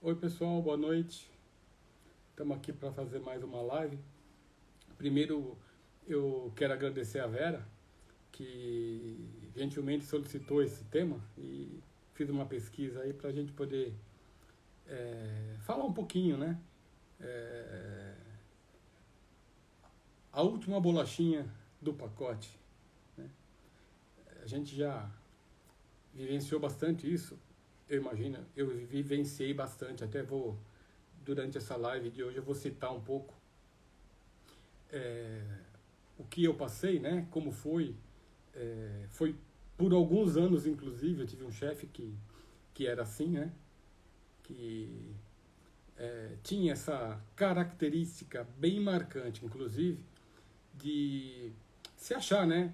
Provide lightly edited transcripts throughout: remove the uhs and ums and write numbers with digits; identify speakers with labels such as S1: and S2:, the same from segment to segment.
S1: Oi pessoal, boa noite. Estamos aqui para fazer mais uma live. Primeiro eu quero agradecer a Vera, que gentilmente solicitou esse tema e fiz uma pesquisa aí para a gente poder falar um pouquinho, né? É, a última bolachinha do pacote, né? A gente já vivenciou bastante isso. Eu imagino, eu vivenciei bastante, até vou, durante essa live de hoje, eu vou citar um pouco é, o que eu passei, né? Como foi. Foi por alguns anos, inclusive, eu tive um chefe que era assim, né? Que tinha essa característica bem marcante, inclusive, de se achar, né?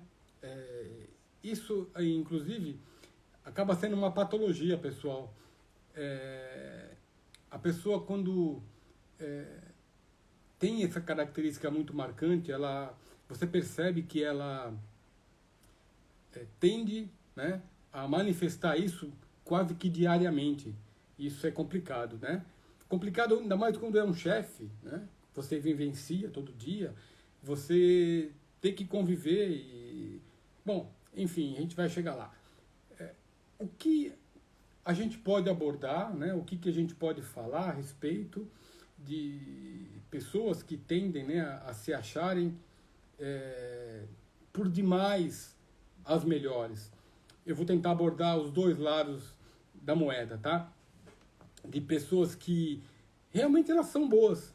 S1: Isso, inclusive, acaba sendo uma patologia, pessoal. É, a pessoa, quando tem essa característica muito marcante, você percebe que ela tende, né, a manifestar isso quase que diariamente. Isso é complicado, né? Complicado ainda mais quando é um chefe, né? Você vivencia todo dia, você tem que conviver e... Bom, enfim, a gente vai chegar lá. O que a gente pode abordar, né? O que a gente pode falar a respeito de pessoas que tendem, né, a se acharem por demais as melhores. Eu vou tentar abordar os dois lados da moeda, tá? De pessoas que realmente elas são boas,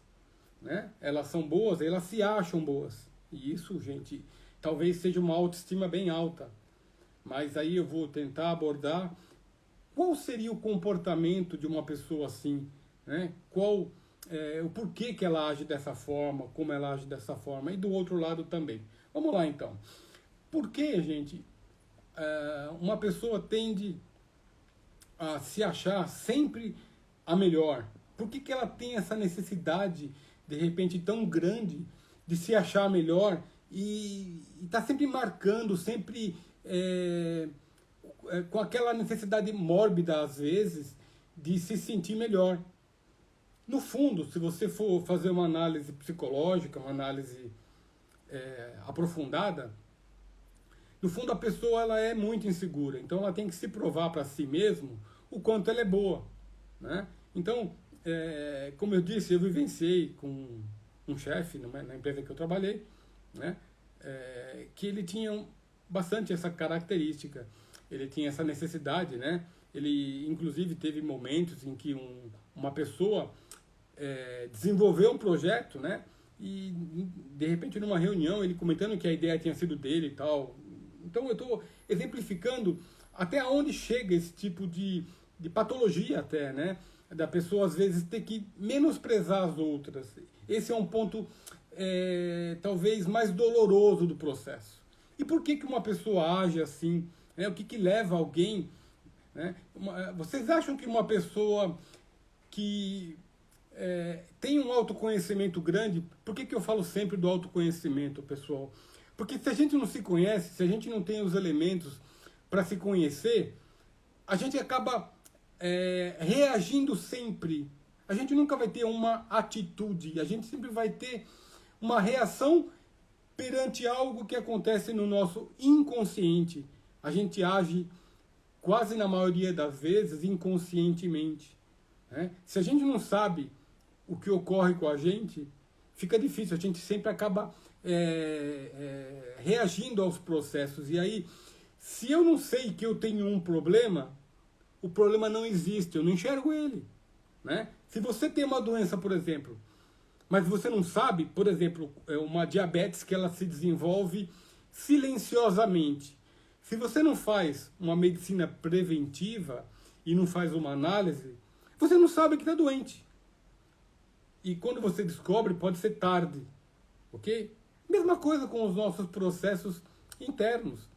S1: né? Elas são boas, elas se acham boas. E isso, gente, talvez seja uma autoestima bem alta. Mas aí eu vou tentar abordar qual seria o comportamento de uma pessoa assim, né? O porquê que ela age dessa forma, como ela age dessa forma, e do outro lado também. Vamos lá então. Por que, gente, uma pessoa tende a se achar sempre a melhor? Por que ela tem essa necessidade, de repente, tão grande de se achar melhor e está sempre marcando, sempre com aquela necessidade mórbida, às vezes, de se sentir melhor? No fundo, se você for fazer uma análise psicológica, uma análise aprofundada, no fundo a pessoa ela é muito insegura, então ela tem que se provar para si mesmo o quanto ela é boa, né? Então, como eu disse, eu vivenciei com um chefe na empresa que eu trabalhei, né? Que ele tinha bastante essa característica, ele tinha essa necessidade, né? Ele inclusive teve momentos em que uma pessoa desenvolveu um projeto, né? E de repente numa reunião ele comentando que a ideia tinha sido dele e tal. Então eu estou exemplificando até onde chega esse tipo de patologia até, né? Da pessoa às vezes ter que menosprezar as outras. Esse é um ponto talvez mais doloroso do processo. E por que uma pessoa age assim? Né? O que leva alguém... Né? Vocês acham que uma pessoa que tem um autoconhecimento grande... Por que eu falo sempre do autoconhecimento, pessoal? Porque se a gente não se conhece, se a gente não tem os elementos para se conhecer, a gente acaba reagindo sempre. A gente nunca vai ter uma atitude, a gente sempre vai ter uma reação perante algo que acontece no nosso inconsciente. A gente age, quase na maioria das vezes, inconscientemente, né? Se a gente não sabe o que ocorre com a gente, fica difícil, a gente sempre acaba reagindo aos processos. E aí, se eu não sei que eu tenho um problema, o problema não existe, eu não enxergo ele, né? Se você tem uma doença, por exemplo, mas você não sabe, por exemplo, uma diabetes que ela se desenvolve silenciosamente. Se você não faz uma medicina preventiva e não faz uma análise, você não sabe que está doente. E quando você descobre, pode ser tarde, ok? Mesma coisa com os nossos processos internos.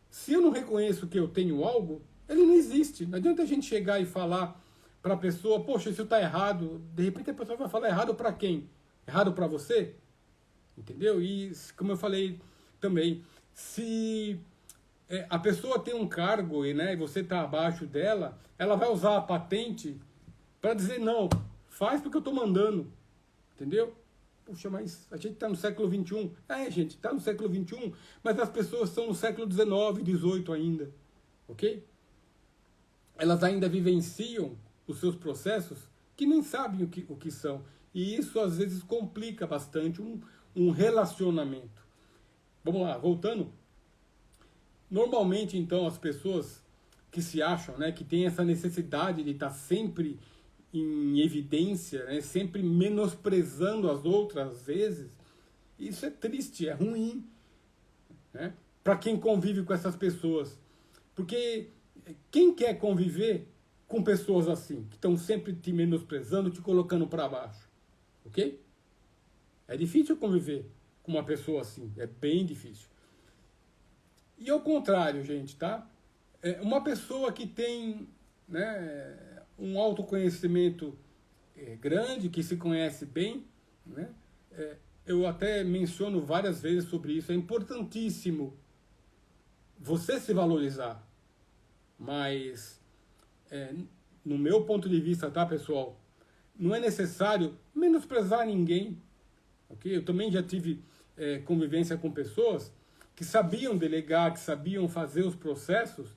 S1: Se eu não reconheço que eu tenho algo, ele não existe. Não adianta a gente chegar e falar para a pessoa, poxa, isso está errado. De repente a pessoa vai falar errado para quem? Errado para você? Entendeu? E como eu falei também, se a pessoa tem um cargo, né, e você está abaixo dela, ela vai usar a patente para dizer não, faz porque eu estou mandando, entendeu? Puxa, mas a gente está no século XXI. Gente, está no século XXI, mas as pessoas estão no século XIX, XVIII ainda, ok? Elas ainda vivenciam os seus processos que nem sabem o que são. E isso, às vezes, complica bastante um relacionamento. Vamos lá, voltando. Normalmente, então, as pessoas que se acham, né, que têm essa necessidade de estar sempre em evidência, né, sempre menosprezando as outras às vezes, isso é triste, é ruim, né, para quem convive com essas pessoas. Porque quem quer conviver com pessoas assim, que estão sempre te menosprezando, te colocando para baixo? Ok? É difícil conviver com uma pessoa assim, é bem difícil. E ao contrário, gente, tá? Uma pessoa que tem, né, um autoconhecimento grande, que se conhece bem, né? Eu até menciono várias vezes sobre isso, é importantíssimo você se valorizar, mas no meu ponto de vista, tá, pessoal, não é necessário menosprezar ninguém, ok? Eu também já tive convivência com pessoas que sabiam delegar, que sabiam fazer os processos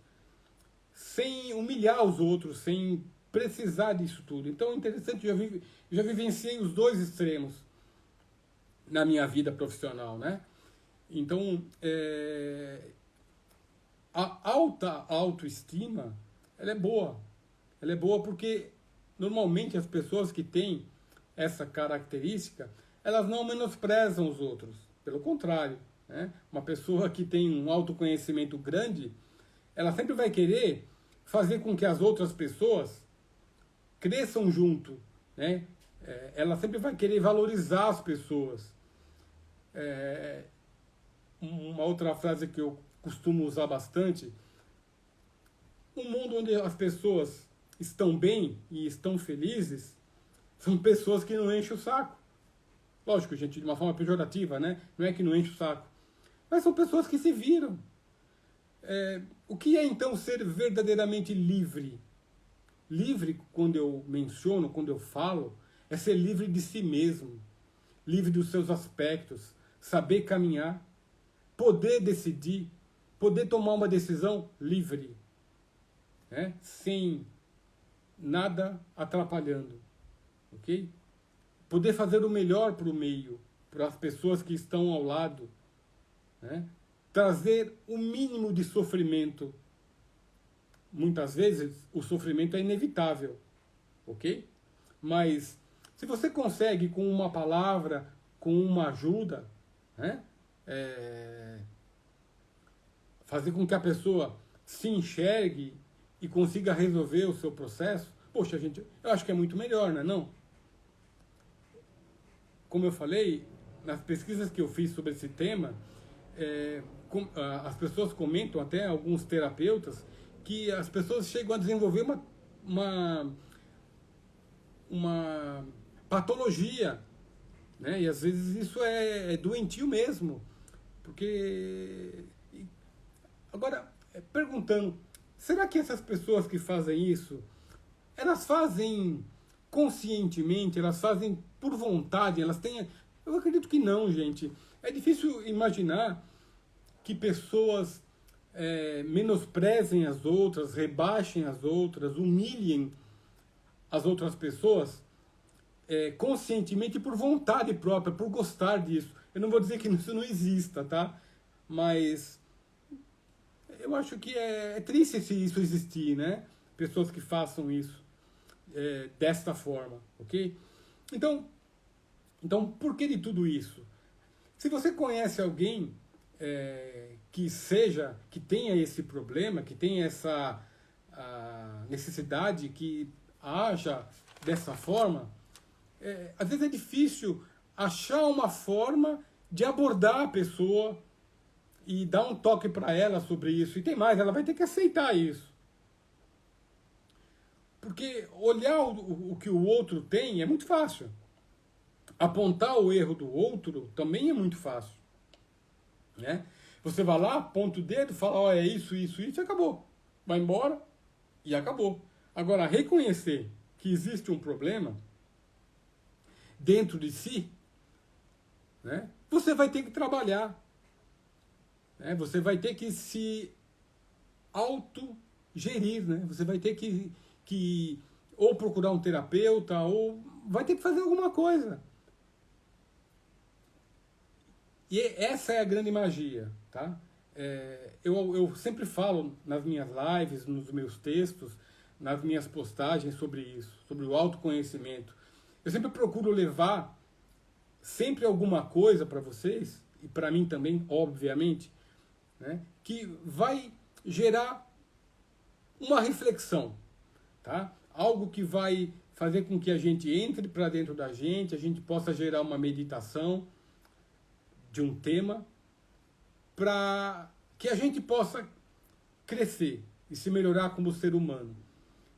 S1: sem humilhar os outros, sem precisar disso tudo. Então é interessante, eu já vivenciei os dois extremos na minha vida profissional, né? Então, a alta autoestima, ela é boa. Ela é boa porque, normalmente, as pessoas que têm essa característica, elas não menosprezam os outros. Pelo contrário, né? Uma pessoa que tem um autoconhecimento grande, ela sempre vai querer fazer com que as outras pessoas cresçam junto, né? Ela sempre vai querer valorizar as pessoas. Uma outra frase que eu costumo usar bastante: um mundo onde as pessoas estão bem e estão felizes são pessoas que não enchem o saco. Lógico, gente, de uma forma pejorativa, né? Não é que não enche o saco, mas são pessoas que se viram. O que é então ser verdadeiramente livre? Livre, quando eu menciono, quando eu falo, é ser livre de si mesmo, livre dos seus aspectos, saber caminhar, poder decidir, poder tomar uma decisão livre, né? Sem nada atrapalhando, ok? Poder fazer o melhor para o meio, para as pessoas que estão ao lado, né? Trazer o mínimo de sofrimento. Muitas vezes o sofrimento é inevitável, ok? Mas se você consegue, com uma palavra, com uma ajuda, né, fazer com que a pessoa se enxergue e consiga resolver o seu processo, poxa, gente, eu acho que é muito melhor, não é não? Como eu falei, nas pesquisas que eu fiz sobre esse tema, as pessoas comentam, até alguns terapeutas, que as pessoas chegam a desenvolver uma patologia, né? E às vezes isso é doentio mesmo. Porque, agora, perguntando, será que essas pessoas que fazem isso, elas fazem conscientemente, elas fazem por vontade, elas têm... Eu acredito que não, gente. É difícil imaginar que pessoas menosprezem as outras, rebaixem as outras, humilhem as outras pessoas conscientemente e por vontade própria, por gostar disso. Eu não vou dizer que isso não exista, tá? Mas eu acho que é triste se isso existir, né? Pessoas que façam isso desta forma, ok? Então, por que de tudo isso? Se você conhece alguém que tenha esse problema, que tenha essa necessidade, que haja dessa forma, às vezes é difícil achar uma forma de abordar a pessoa e dar um toque para ela sobre isso. E tem mais, ela vai ter que aceitar isso. Porque olhar o que o outro tem é muito fácil. Apontar o erro do outro também é muito fácil, né? Você vai lá, aponta o dedo, fala, é isso, isso, isso, e acabou. Vai embora e acabou. Agora, reconhecer que existe um problema dentro de si, né, você vai ter que trabalhar. Né, você vai ter que se autogerir. Né, você vai ter que ou procurar um terapeuta, ou vai ter que fazer alguma coisa. E essa é a grande magia. Tá? Eu sempre falo nas minhas lives, nos meus textos, nas minhas postagens sobre isso, sobre o autoconhecimento. Eu sempre procuro levar sempre alguma coisa para vocês, e para mim também, obviamente, né, que vai gerar uma reflexão, tá? Algo que vai fazer com que a gente entre para dentro da gente, a gente possa gerar uma meditação de um tema, para que a gente possa crescer e se melhorar como ser humano.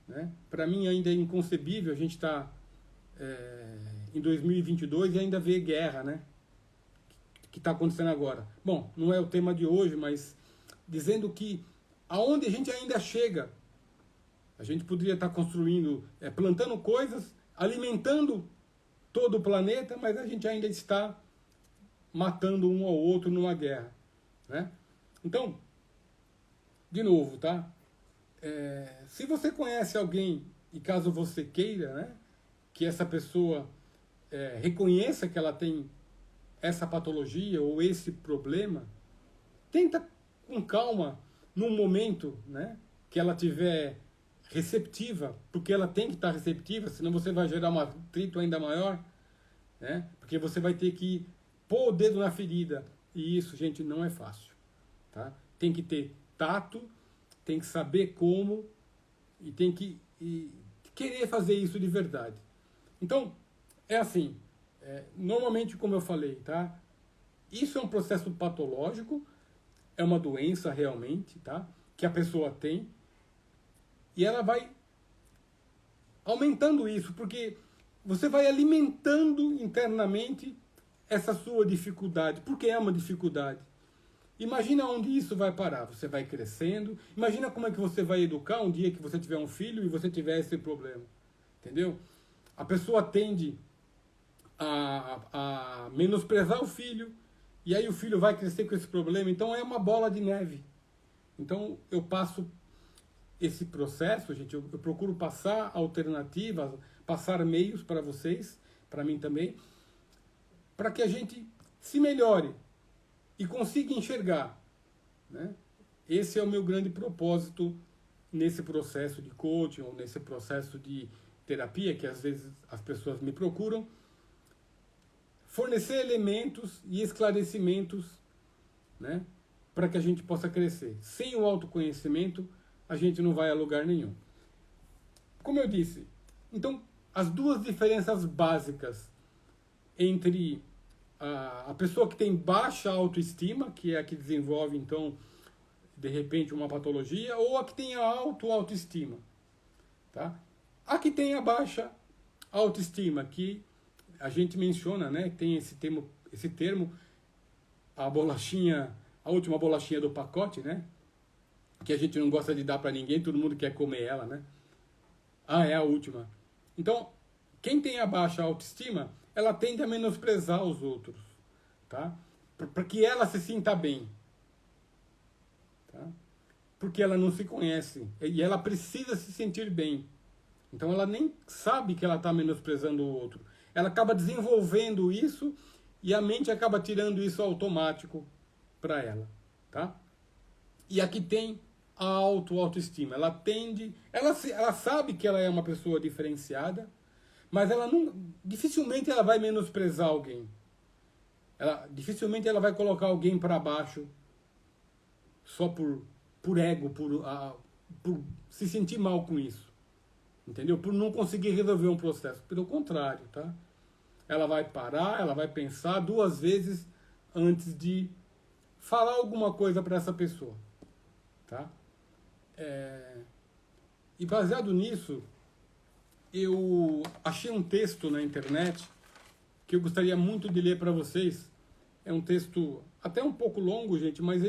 S1: Né? Para mim ainda é inconcebível a gente estar em 2022 e ainda ver guerra, né? Que está acontecendo agora. Bom, não é o tema de hoje, mas dizendo que aonde a gente ainda chega, a gente poderia estar construindo, plantando coisas, alimentando todo o planeta, mas a gente ainda está matando um ao outro numa guerra. Né? Então, de novo, tá? Se você conhece alguém, e caso você queira, né, que essa pessoa reconheça que ela tem essa patologia ou esse problema, tenta com calma, num momento, né, que ela tiver receptiva, porque ela tem que estar receptiva, senão você vai gerar um atrito ainda maior, né, porque você vai ter que pôr o dedo na ferida, e isso, gente, não é fácil. Tá? Tem que ter tato, tem que saber como, e tem que querer fazer isso de verdade. Então, é assim, normalmente, como eu falei, tá? Isso é um processo patológico, é uma doença realmente, tá? Que a pessoa tem, e ela vai aumentando isso, porque você vai alimentando internamente essa sua dificuldade, porque é uma dificuldade. Imagina onde isso vai parar. Você vai crescendo. Imagina como é que você vai educar um dia que você tiver um filho e você tiver esse problema. Entendeu? A pessoa tende a menosprezar o filho, e aí o filho vai crescer com esse problema. Então é uma bola de neve. Então eu passo esse processo, gente, eu procuro passar alternativas, passar meios para vocês, para mim também, para que a gente se melhore e consiga enxergar. Né? Esse é o meu grande propósito nesse processo de coaching ou nesse processo de terapia, que às vezes as pessoas me procuram, fornecer elementos e esclarecimentos, né, para que a gente possa crescer. Sem o autoconhecimento, a gente não vai a lugar nenhum. Como eu disse, então, as duas diferenças básicas entre a pessoa que tem baixa autoestima, que é a que desenvolve, então, de repente, uma patologia, ou a que tem a autoestima. Tá? A que tem a baixa autoestima, que a gente menciona, né, tem esse termo, a bolachinha, a última bolachinha do pacote, né, que a gente não gosta de dar para ninguém, todo mundo quer comer ela, né? Ah, é a última. Então, quem tem a baixa autoestima, ela tende a menosprezar os outros, tá? Para que ela se sinta bem, tá? Porque ela não se conhece e ela precisa se sentir bem. Então ela nem sabe que ela está menosprezando o outro. Ela acaba desenvolvendo isso e a mente acaba tirando isso automático para ela, tá? E aqui tem a autoestima. Ela tende, ela sabe que ela é uma pessoa diferenciada, mas ela não, dificilmente ela vai menosprezar alguém. Dificilmente ela vai colocar alguém para baixo só por ego, por se sentir mal com isso. Entendeu? Por não conseguir resolver um processo. Pelo contrário, tá? Ela vai parar, ela vai pensar 2 vezes antes de falar alguma coisa para essa pessoa. Tá? E baseado nisso, eu achei um texto na internet que eu gostaria muito de ler para vocês. É um texto até um pouco longo, gente, mas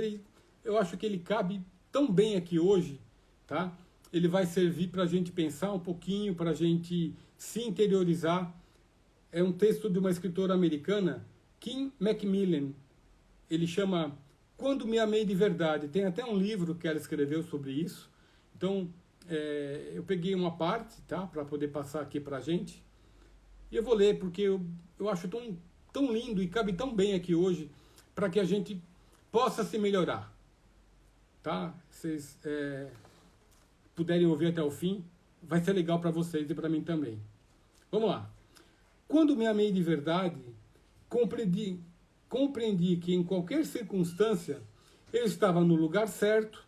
S1: eu acho que ele cabe tão bem aqui hoje, tá? ele vai servir para a gente pensar um pouquinho, para a gente se interiorizar. É um texto de uma escritora americana, Kim Macmillan. Ele chama Quando Me Amei de Verdade. Tem até um livro que ela escreveu sobre isso. Então, eu peguei uma parte, tá, para poder passar aqui para a gente. E eu vou ler, porque eu acho tão lindo e cabe tão bem aqui hoje, para que a gente possa se melhorar. Tá? Vocês puderem ouvir até o fim, vai ser legal para vocês e para mim também. Vamos lá. Quando me amei de verdade, compreendi que em qualquer circunstância eu estava no lugar certo,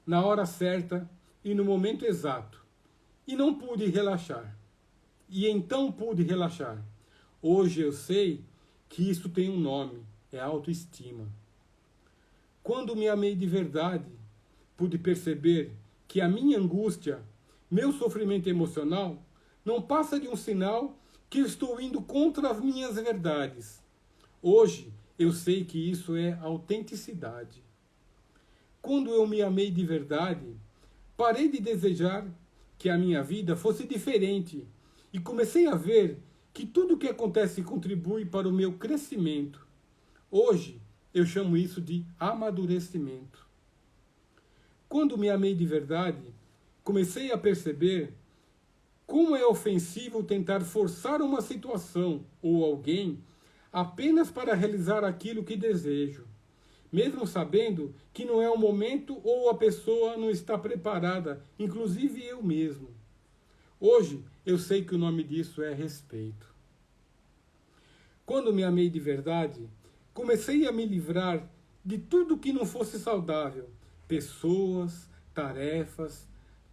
S1: na hora certa e no momento exato. E não pude relaxar. E então pude relaxar. Hoje eu sei que isso tem um nome, é autoestima. Quando me amei de verdade, pude perceber que a minha angústia, meu sofrimento emocional, não passa de um sinal que eu estou indo contra as minhas verdades. Hoje eu sei que isso é autenticidade. Quando eu me amei de verdade, parei de desejar que a minha vida fosse diferente e comecei a ver que tudo o que acontece contribui para o meu crescimento. Hoje eu chamo isso de amadurecimento. Quando me amei de verdade, comecei a perceber como é ofensivo tentar forçar uma situação ou alguém apenas para realizar aquilo que desejo, mesmo sabendo que não é o momento ou a pessoa não está preparada, inclusive eu mesmo. Hoje eu sei que o nome disso é respeito. Quando me amei de verdade, comecei a me livrar de tudo que não fosse saudável, pessoas, tarefas,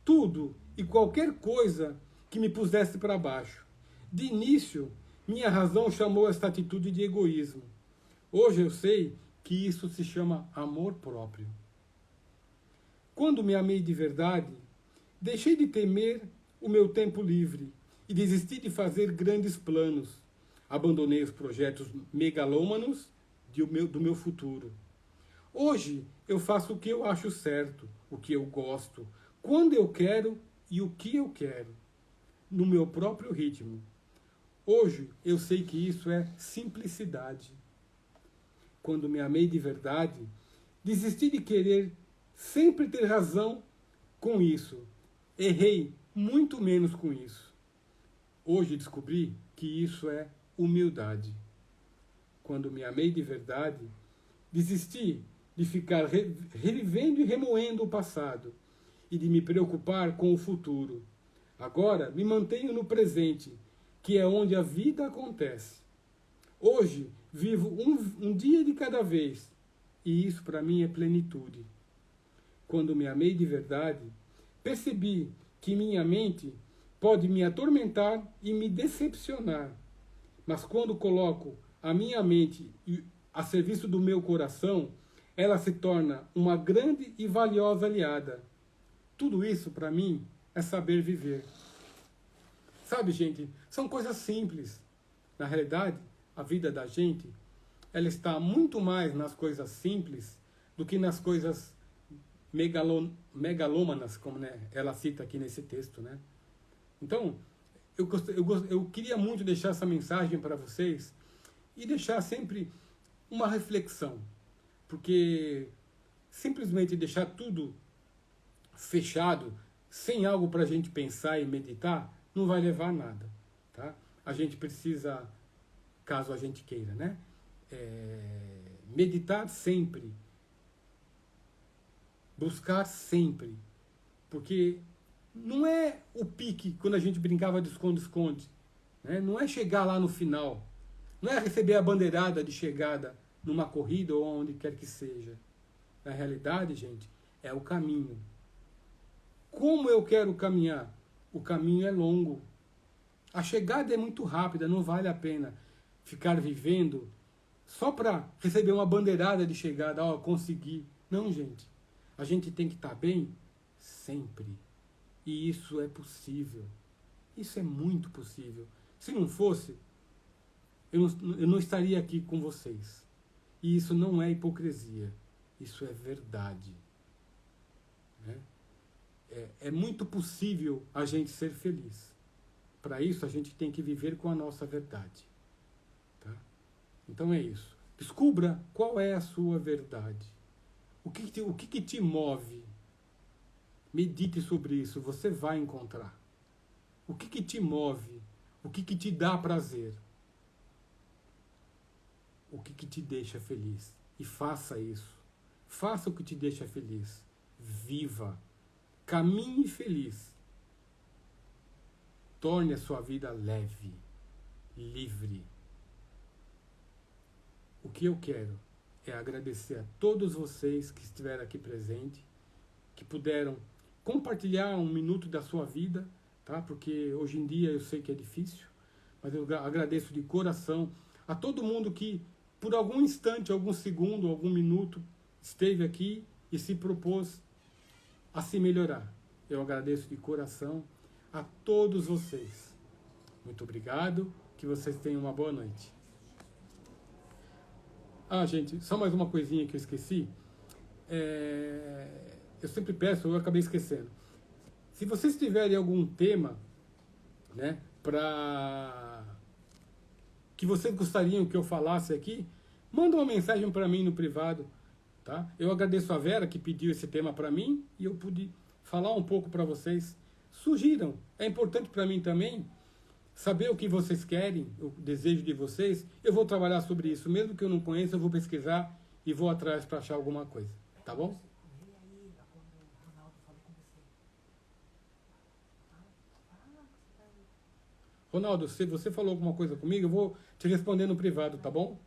S1: tudo e qualquer coisa que me pusesse para baixo. De início, minha razão chamou esta atitude de egoísmo. Hoje eu sei que isso se chama amor próprio. Quando me amei de verdade, deixei de temer o meu tempo livre e desisti de fazer grandes planos. Abandonei os projetos megalômanos do meu futuro. Hoje eu faço o que eu acho certo, o que eu gosto, quando eu quero e o que eu quero, no meu próprio ritmo. Hoje eu sei que isso é simplicidade. Quando me amei de verdade, desisti de querer sempre ter razão com isso. Errei muito menos com isso. Hoje descobri que isso é humildade. Quando me amei de verdade, desisti de ficar revivendo e remoendo o passado e de me preocupar com o futuro. Agora me mantenho no presente, que é onde a vida acontece. Hoje vivo um dia de cada vez e isso para mim é plenitude. Quando me amei de verdade, percebi que minha mente pode me atormentar e me decepcionar. Mas quando coloco a minha mente a serviço do meu coração, ela se torna uma grande e valiosa aliada. Tudo isso, para mim, é saber viver. Sabe, gente, são coisas simples. Na realidade, a vida da gente, ela está muito mais nas coisas simples do que nas coisas megalômanas, como ela cita aqui nesse texto, né? Então, eu queria muito deixar essa mensagem para vocês e deixar sempre uma reflexão, porque simplesmente deixar tudo fechado, sem algo para a gente pensar e meditar, não vai levar a nada, tá? A gente precisa, caso a gente queira, né? Meditar sempre, buscar sempre, porque não é o pique quando a gente brincava de esconde-esconde, né? Não é chegar lá no final, não é receber a bandeirada de chegada numa corrida ou onde quer que seja. Na realidade, gente, é o caminho. Como eu quero caminhar? O caminho é longo. A chegada é muito rápida, não vale a pena ficar vivendo só para receber uma bandeirada de chegada, ó, consegui. Não, gente. A gente tem que estar bem sempre. E isso é possível. Isso é muito possível. Se não fosse, eu não estaria aqui com vocês. E isso não é hipocrisia. Isso é verdade. Né? é muito possível a gente ser feliz. Para isso, a gente tem que viver com a nossa verdade. Tá? Então é isso. Descubra qual é a sua verdade. O que te move? Medite sobre isso, você vai encontrar. O que te move? O que te dá prazer? O que te deixa feliz? E faça isso. Faça o que te deixa feliz. Viva. Caminhe feliz. Torne a sua vida leve, livre. O que eu quero é agradecer a todos vocês que estiveram aqui presentes, que puderam compartilhar um minuto da sua vida, tá? Porque hoje em dia eu sei que é difícil, mas eu agradeço de coração a todo mundo que, por algum instante, algum segundo, algum minuto, esteve aqui e se propôs a se melhorar. Eu agradeço de coração a todos vocês. Muito obrigado, que vocês tenham uma boa noite. Gente, só mais uma coisinha que eu esqueci. Eu sempre peço, eu acabei esquecendo. Se vocês tiverem algum tema, né, que vocês gostariam que eu falasse aqui, manda uma mensagem para mim no privado. Tá? Eu agradeço a Vera que pediu esse tema para mim e eu pude falar um pouco para vocês. Sugiram. É importante para mim também saber o que vocês querem, o desejo de vocês. Eu vou trabalhar sobre isso. Mesmo que eu não conheça, eu vou pesquisar e vou atrás para achar alguma coisa. Tá bom? Ronaldo, se você falou alguma coisa comigo, eu vou te responder no privado, tá bom?